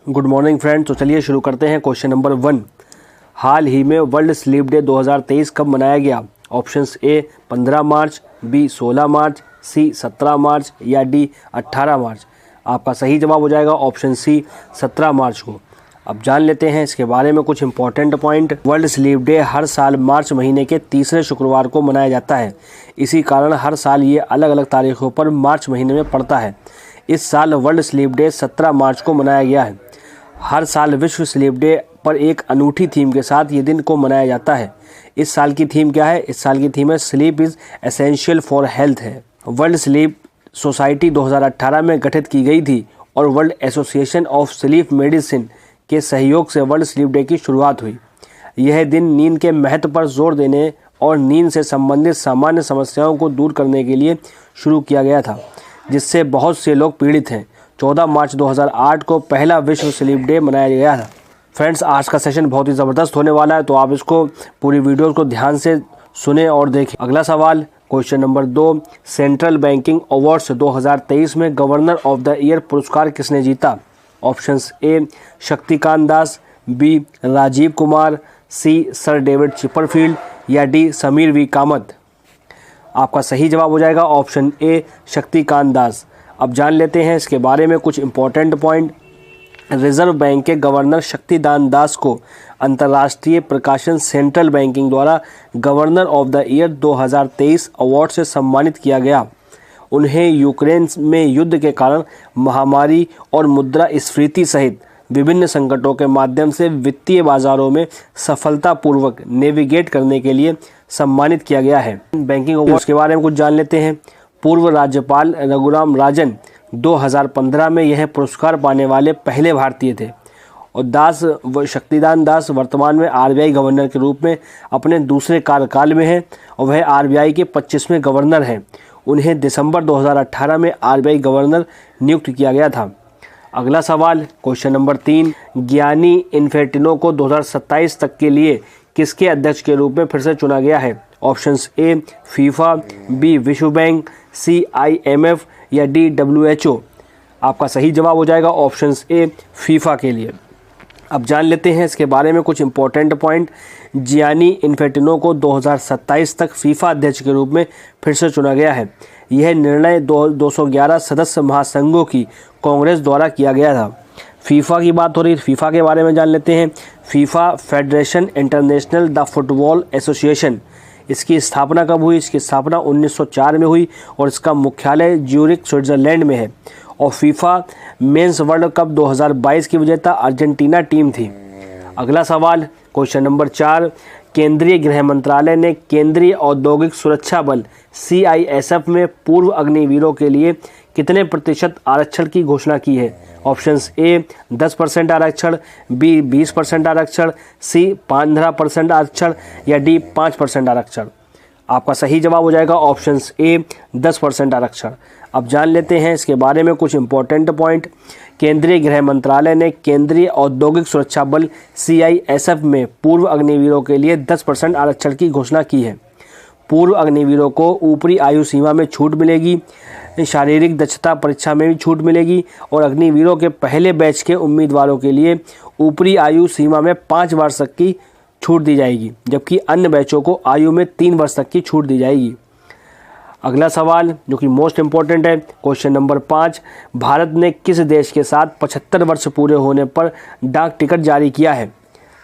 Good morning friends. तो चलिए शुरू करते हैं। क्वेश्चन नंबर 1, हाल ही में वर्ल्ड स्लीप डे 2023 कब मनाया गया? ऑप्शंस ए 15 मार्च, बी 16 मार्च, सी 17 मार्च या डी 18 मार्च। आपका सही जवाब हो जाएगा ऑप्शन सी 17 मार्च को। अब जान लेते हैं इसके बारे में कुछ important point. World sleep day हर साल मार्च महीने के तीसरे शुक्रवार को मनाया जाता है। इसी कारण हर साल ये अलग अलग तारीखों पर मार्च महीने में पड़ता है। इस साल वर्ल्ड स्लीप डे 17 मार्च को मनाया गया है। हर साल विश्व स्लीप डे पर एक अनूठी थीम के साथ ये दिन को मनाया जाता है। इस साल की थीम क्या है? इस साल की थीम है sleep is essential for health है। वर्ल्ड स्लीप सोसाइटी 2018 में गठित की गई थी और world association of sleep medicine के सहयोग से वर्ल्ड स्लीप डे की शुरुआत हुई। यह दिन नींद के महत्व पर जोर देने और नींद से संबंधित सामान्य समस्याओं को दूर करने के लिए शुरू किया गया था, जिससे बहुत से लोग पीड़ित हैं। 14 मार्च 2008 को पहला विश्व स्लीप डे मनाया गया था। फ्रेंड्स, आज का सेशन बहुत ही ज़बरदस्त होने वाला है, तो आप इसको पूरी वीडियो को ध्यान से सुने और देखें। अगला सवाल, question number 2, central banking awards 2023 में गवर्नर ऑफ द ईयर पुरस्कार किसने जीता? Options A Shaktikanta Das, B Rajiv Kumar, C sir David Chipperfield या डी समीर वी कामत। आपका सही जवाब हो जाएगा ऑप्शन ए शक्तिकांत दास। अब जान लेते हैं इसके बारे में कुछ इंपॉर्टेंट पॉइंट। रिजर्व बैंक के गवर्नर शक्तिकांत दास को अंतर्राष्ट्रीय प्रकाशन सेंट्रल बैंकिंग द्वारा governor of the year 2023 award से सम्मानित किया गया। उन्हें यूक्रेन में युद्ध के कारण महामारी और मुद्रास्फीति सहित विभिन्न संकटों के माध्यम से वित्तीय बाजारों में सफलतापूर्वक नेविगेट करने के लिए सम्मानित किया गया है। बैंकिंग अवार्ड्स के बारे में कुछ जान लेते हैं। पूर्व राज्यपाल रघुराम राजन 2015 में यह पुरस्कार पाने वाले पहले भारतीय थे और शक्तिकांत दास वर्तमान में आरबीआई गवर्नर के रूप में अपने दूसरे कार्यकाल में हैं और वह आरबीआई के 25वें गवर्नर हैं। उन्हें दिसंबर 2018 में आरबीआई गवर्नर नियुक्त किया गया था। अगला सवाल, क्वेश्चन नंबर 3, गियानी इन्फेंटिनो को 2027 तक के लिए किसके अध्यक्ष के रूप में फिर से चुना गया है? ऑप्शंस ए फीफा, बी विश्व बैंक, सी IMF या डी WHO। आपका सही जवाब हो जाएगा ऑप्शंस ए फीफा के लिए। अब जान लेते हैं इसके बारे में कुछ इंपॉर्टेंट पॉइंट। जियानी इन्फेंटिनो को 2027 तक फीफा अध्यक्ष के रूप में फिर से चुना गया है। यह निर्णय 211 सदस्य महासंघों की कांग्रेस द्वारा किया गया था। फीफा की बात हो रही है, फीफा के बारे में जान लेते हैं। FIFA federation international the football association, इसकी स्थापना कब हुई? इसकी स्थापना 1904 में हुई और इसका मुख्यालय ज्यूरिख स्विट्जरलैंड में है। और फीफा मेंस वर्ल्ड कप 2022 की विजेता अर्जेंटीना टीम थी। अगला सवाल, क्वेश्चन नंबर 4, केंद्रीय गृह मंत्रालय ने केंद्रीय औद्योगिक सुरक्षा बल CISF में पूर्व अग्निवीरों के लिए कितने प्रतिशत आरक्षण की घोषणा की है? ऑप्शंस ए 10% आरक्षण, बी 20% आरक्षण, सी 15% आरक्षण या डी 5% आरक्षण। आपका सही जवाब हो जाएगा ऑप्शंस ए 10% आरक्षण। अब जान लेते हैं इसके बारे में कुछ इंपॉर्टेंट पॉइंट। केंद्रीय गृह मंत्रालय ने केंद्रीय औद्योगिक सुरक्षा बल CISF में पूर्व अग्निवीरों के लिए 10% आरक्षण की घोषणा की है। पूर्व अग्निवीरों को ऊपरी आयु सीमा में छूट मिलेगी, शारीरिक दक्षता परीक्षा में भी छूट मिलेगी और अग्निवीरों के पहले बैच के उम्मीदवारों के लिए ऊपरी आयु सीमा में 5 वर्ष तक की छूट दी जाएगी, जबकि अन्य बैचों को आयु में 3 वर्ष तक की छूट दी जाएगी। अगला सवाल जो कि मोस्ट इंपॉर्टेंट है, क्वेश्चन नंबर 5, भारत ने किस देश के साथ 75 वर्ष पूरे होने पर डाक टिकट जारी किया है?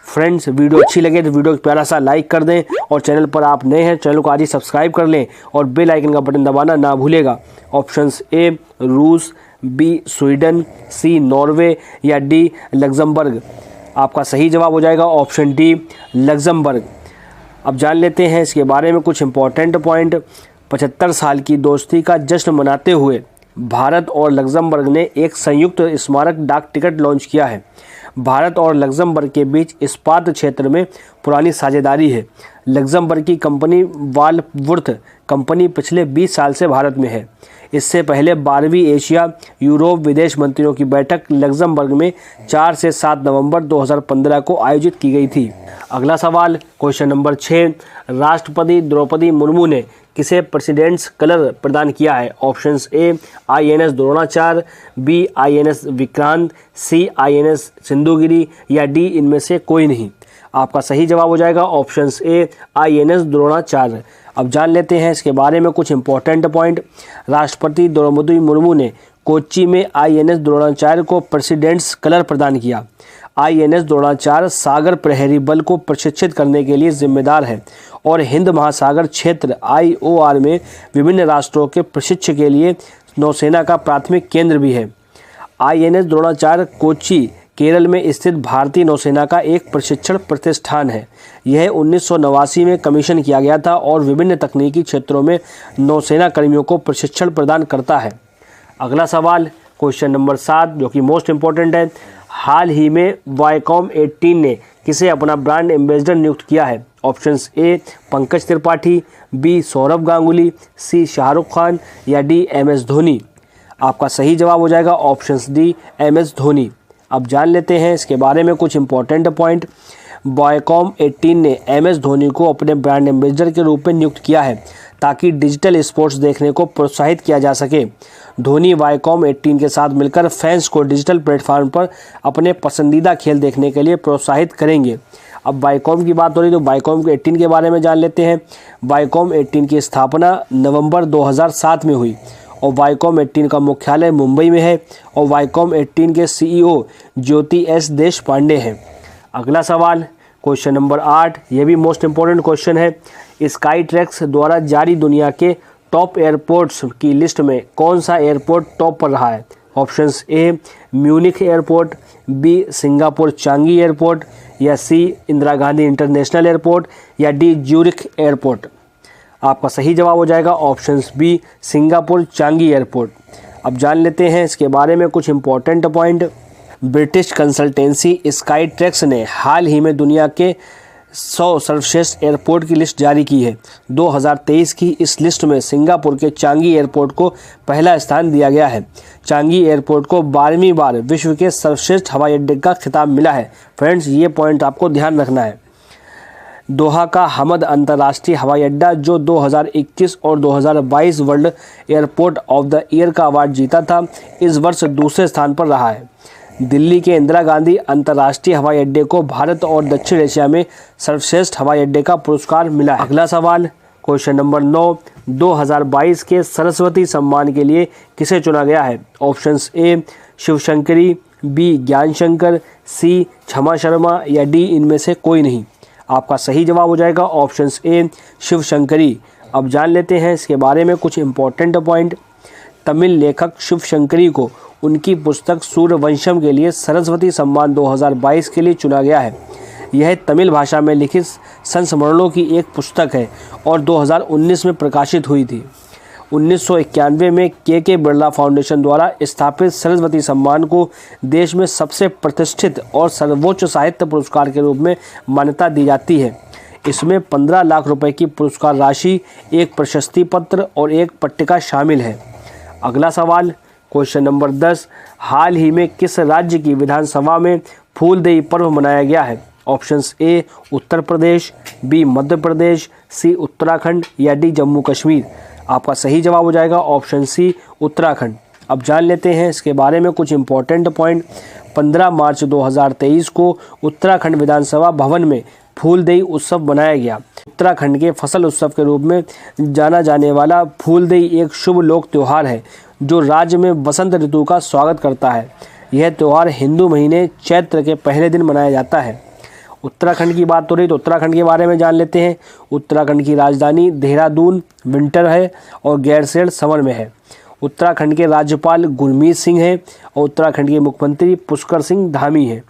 फ्रेंड्स, वीडियो अच्छी लगे तो वीडियो को प्यारा सा लाइक कर दें और चैनल पर आप नए हैं चैनल को आज ही सब्सक्राइब कर लें और बेल आइकन का बटन दबाना ना भूलेगा। ऑप्शंस ए रूस, बी स्वीडन, सी नॉर्वे या डी लग्जमबर्ग। आपका सही जवाब हो जाएगा ऑप्शन डी लग्जमबर्ग। अब जान लेते हैं इसके बारे में कुछ इंपॉर्टेंट पॉइंट। 75 साल की दोस्ती का जश्न मनाते हुए भारत और लग्जमबर्ग ने एक संयुक्त स्मारक डाक टिकट लॉन्च किया है। भारत और लग्जमबर्ग के बीच इस्पात क्षेत्र में पुरानी साझेदारी है। लग्जमबर्ग की कंपनी वालवुर्थ कंपनी पिछले 20 साल से भारत में है। इससे पहले 12वीं एशिया यूरोप विदेश मंत्रियों की बैठक लग्जमबर्ग में 4 से 7 नवंबर 2015 को आयोजित की गई थी। अगला सवाल, क्वेश्चन नंबर 6, राष्ट्रपति द्रौपदी मुर्मू ने किसे प्रेसिडेंट्स कलर प्रदान किया है? Options A INS Dronacharya, B INS Vikrant, C INS Sindhugiri या डी इनमें से कोई नहीं। आपका सही जवाब हो जाएगा ऑप्शंस ए INS द्रोणाचार्य। अब जान लेते हैं इसके बारे में कुछ इंपॉर्टेंट पॉइंट। राष्ट्रपति द्रौपदी मुर्मू ने कोच्चि में INS द्रोणाचार्य को प्रेसिडेंट्स कलर प्रदान किया। INS द्रोणाचार्य सागर प्रहरी बल को प्रशिक्षित करने के लिए जिम्मेदार है और हिंद महासागर क्षेत्र IOR में विभिन्न राष्ट्रों के प्रशिक्षण के लिए नौसेना का प्राथमिक केंद्र भी है। INS द्रोणाचार्य कोच्चि केरल में स्थित भारतीय नौसेना का एक प्रशिक्षण प्रतिष्ठान है। यह 1989 में कमीशन किया गया था और विभिन्न तकनीकी क्षेत्रों में नौसेना कर्मियों को प्रशिक्षण प्रदान करता है। अगला सवाल क्वेश्चन नंबर 7 जो कि मोस्ट इम्पोर्टेंट है। हाल ही में वायकॉम 18 ने किसे अपना ब्रांड एम्बेसडर नियुक्त किया है? Options A Pankaj Tripathi, B Saurabh Ganguly, C Shahrukh Khan या डी MS धोनी। आपका सही जवाब हो जाएगा ऑप्शंस डी MS धोनी। अब जान लेते हैं इसके बारे में कुछ इंपॉर्टेंट पॉइंट। वायकॉम 18 ने MS धोनी को अपने ब्रांड एम्बेसडर के रूप में नियुक्त किया है ताकि डिजिटल स्पोर्ट्स देखने को प्रोत्साहित किया जा सके। धोनी वायकॉम 18 के साथ मिलकर फैंस को डिजिटल प्लेटफॉर्म पर अपने पसंदीदा खेल देखने के लिए प्रोत्साहित करेंगे। अब वायकॉम की बात हो रही तो वायकॉम 18 के बारे में जान लेते हैं। वायकॉम 18 की स्थापना नवंबर 2007 में हुई और वायकॉम 18 का मुख्यालय मुंबई में है और वायकॉम 18 के CEO ज्योति S देशपांडे हैं। अगला सवाल क्वेश्चन नंबर 8, यह भी मोस्ट इम्पोर्टेंट क्वेश्चन है। स्काई ट्रैक्स द्वारा जारी दुनिया के टॉप एयरपोर्ट्स की लिस्ट में कौन सा एयरपोर्ट टॉप पर रहा है? Options A Munich airport, B Singapore Changi airport या C Indira Gandhi international airport या डी ज्यूरिख एयरपोर्ट। आपका सही जवाब हो जाएगा options B Singapore Changi airport. अब जान लेते हैं इसके बारे में कुछ important point. British consultancy Skytrax ने हाल ही में दुनिया के 100 सर्वश्रेष्ठ एयरपोर्ट की लिस्ट जारी की है। 2023 की इस लिस्ट में सिंगापुर के चांगी एयरपोर्ट को पहला स्थान दिया गया है। चांगी एयरपोर्ट को 12वीं बार विश्व के सर्वश्रेष्ठ हवाई अड्डे का खिताब मिला है। फ्रेंड्स, ये पॉइंट आपको ध्यान रखना है। दोहा का हमद अंतर्राष्ट्रीय हवाई अड्डा जो 2021 और 2022 world airport of the year का अवार्ड जीता था, इस वर्ष दूसरे स्थान पर रहा है। दिल्ली के इंदिरा गांधी अंतर्राष्ट्रीय हवाई अड्डे को भारत और दक्षिण एशिया में सर्वश्रेष्ठ हवाई अड्डे का पुरस्कार मिला है। अगला सवाल क्वेश्चन नंबर 9, 2022 के सरस्वती सम्मान के लिए किसे चुना गया है? ऑप्शंस ए शिवशंकरी, बी ज्ञान शंकर, सी क्षमा शर्मा या डी इनमें से कोई नहीं। आपका सही जवाब हो जाएगा ऑप्शंस ए शिवशंकरी। अब जान लेते हैं इसके बारे में कुछ इंपॉर्टेंट पॉइंट। तमिल लेखक शिवशंकरी को उनकी पुस्तक सूर्यवंशम के लिए सरस्वती सम्मान 2022 के लिए चुना गया है। यह तमिल भाषा में लिखित संस्मरणों की एक पुस्तक है और 2019 में प्रकाशित हुई थी। 1991 में के बिरला फाउंडेशन द्वारा स्थापित सरस्वती सम्मान को देश में सबसे प्रतिष्ठित और सर्वोच्च साहित्य पुरस्कार के रूप में मान्यता दी जाती है। इसमें 15 लाख रुपए की पुरस्कार राशि, एक प्रशस्ति पत्र और एक पट्टिका शामिल है। अगला सवाल क्वेश्चन नंबर 10, हाल ही में किस राज्य की विधानसभा में फूलदेई पर्व मनाया गया है? Options A Uttar Pradesh, B Madhya Pradesh, C Uttarakhand या डी जम्मू कश्मीर। आपका सही जवाब हो जाएगा ऑप्शन सी उत्तराखंड। अब जान लेते हैं इसके बारे में कुछ इंपॉर्टेंट पॉइंट। 15 मार्च 2023 को उत्तराखंड विधानसभा भवन में फूलदेई उत्सव मनाया गया। उत्तराखंड के फसल उत्सव के रूप में जाना जाने वाला फूलदेई एक शुभ लोक त्यौहार है जो राज्य में वसंत ऋतु का स्वागत करता है। यह त्यौहार हिंदू महीने चैत्र के पहले दिन मनाया जाता है। उत्तराखंड की बात हो रही तो उत्तराखंड के बारे में जान लेते हैं। उत्तराखंड की राजधानी देहरादून विंटर है और गैरसैंण समर में है। उत्तराखंड के राज्यपाल गुरमीत सिंह हैं और उत्तराखंड के मुख्यमंत्री पुष्कर सिंह धामी हैं।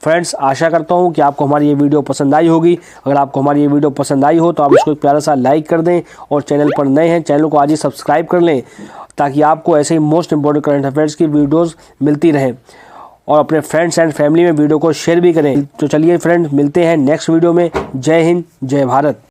फ्रेंड्स, आशा करता हूं कि आपको हमारी ये वीडियो पसंद आई होगी। अगर आपको हमारी ये वीडियो पसंद आई हो तो आप इसको एक प्यारा सा लाइक कर दें और चैनल पर नए हैं चैनल को आज ही सब्सक्राइब कर लें ताकि आपको ऐसे ही मोस्ट इंपॉर्टेंट करंट अफेयर्स की वीडियोस मिलती रहें और अपने फ्रेंड्स एंड फैमिली में वीडियो को शेयर भी करें। तो चलिए फ्रेंड्स, मिलते हैं नेक्स्ट वीडियो में। जय हिंद, जय भारत।